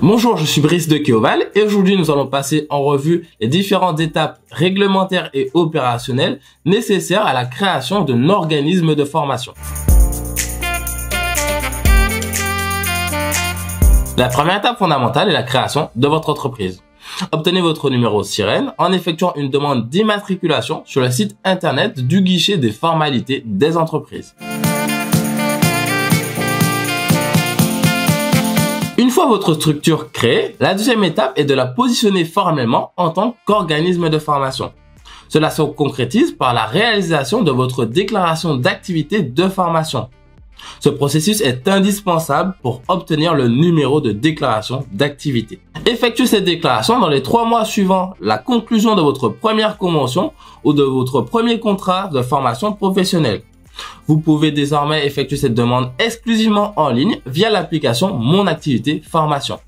Bonjour, je suis Brice de Keoval et aujourd'hui nous allons passer en revue les différentes étapes réglementaires et opérationnelles nécessaires à la création d'un organisme de formation. La première étape fondamentale est la création de votre entreprise. Obtenez votre numéro SIREN en effectuant une demande d'immatriculation sur le site internet du guichet des formalités des entreprises. Une fois votre structure créée, la deuxième étape est de la positionner formellement en tant qu'organisme de formation. Cela se concrétise par la réalisation de votre déclaration d'activité de formation. Ce processus est indispensable pour obtenir le numéro de déclaration d'activité. Effectuez cette déclaration dans les 3 mois suivant la conclusion de votre première convention ou de votre premier contrat de formation professionnelle. Vous pouvez désormais effectuer cette demande exclusivement en ligne via l'application Mon Activité Formation.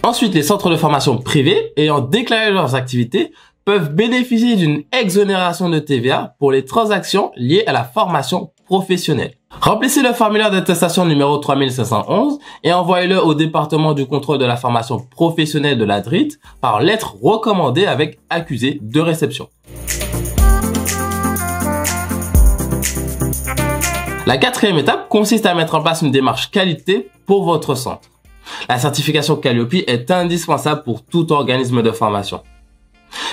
Ensuite, les centres de formation privés ayant déclaré leurs activités peuvent bénéficier d'une exonération de TVA pour les transactions liées à la formation professionnelle. Remplissez le formulaire d'attestation numéro 3511 et envoyez-le au département du contrôle de la formation professionnelle de la DRIT par lettre recommandée avec accusé de réception. La quatrième étape consiste à mettre en place une démarche qualité pour votre centre. La certification Calliope est indispensable pour tout organisme de formation.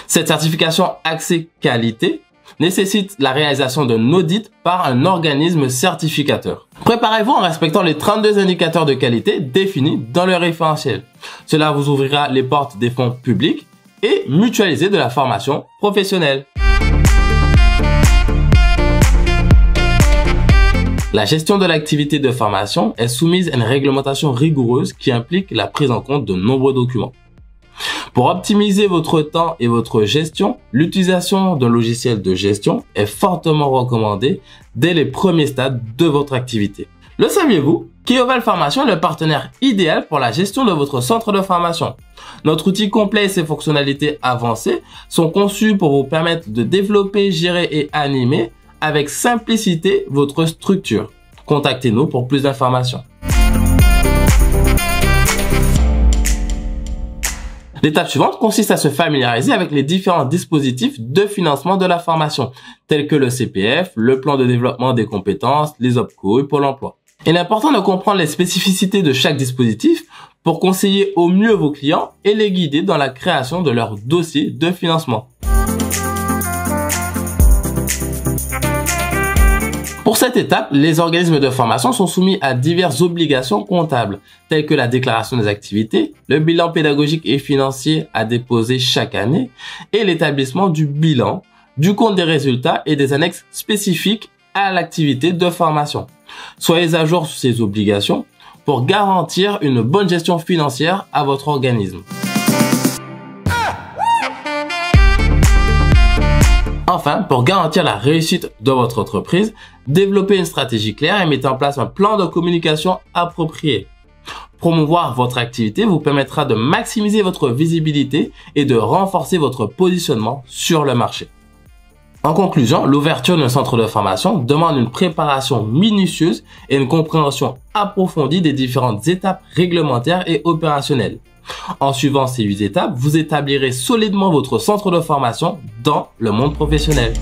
Cette certification axée qualité nécessite la réalisation d'un audit par un organisme certificateur. Préparez-vous en respectant les 32 indicateurs de qualité définis dans le référentiel. Cela vous ouvrira les portes des fonds publics et mutualisés de la formation professionnelle. La gestion de l'activité de formation est soumise à une réglementation rigoureuse qui implique la prise en compte de nombreux documents. Pour optimiser votre temps et votre gestion, l'utilisation d'un logiciel de gestion est fortement recommandée dès les premiers stades de votre activité. Le saviez-vous? Keoval Formation est le partenaire idéal pour la gestion de votre centre de formation. Notre outil complet et ses fonctionnalités avancées sont conçus pour vous permettre de développer, gérer et animer avec simplicité votre structure. Contactez-nous pour plus d'informations. L'étape suivante consiste à se familiariser avec les différents dispositifs de financement de la formation, tels que le CPF, le plan de développement des compétences, les OPCO et Pôle emploi. Il est important de comprendre les spécificités de chaque dispositif pour conseiller au mieux vos clients et les guider dans la création de leur dossier de financement. Pour cette étape, les organismes de formation sont soumis à diverses obligations comptables, telles que la déclaration des activités, le bilan pédagogique et financier à déposer chaque année et l'établissement du bilan, du compte des résultats et des annexes spécifiques à l'activité de formation. Soyez à jour sur ces obligations pour garantir une bonne gestion financière à votre organisme. Enfin, pour garantir la réussite de votre entreprise, développez une stratégie claire et mettez en place un plan de communication approprié. Promouvoir votre activité vous permettra de maximiser votre visibilité et de renforcer votre positionnement sur le marché. En conclusion, l'ouverture d'un centre de formation demande une préparation minutieuse et une compréhension approfondie des différentes étapes réglementaires et opérationnelles. En suivant ces 8 étapes, vous établirez solidement votre centre de formation dans le monde professionnel.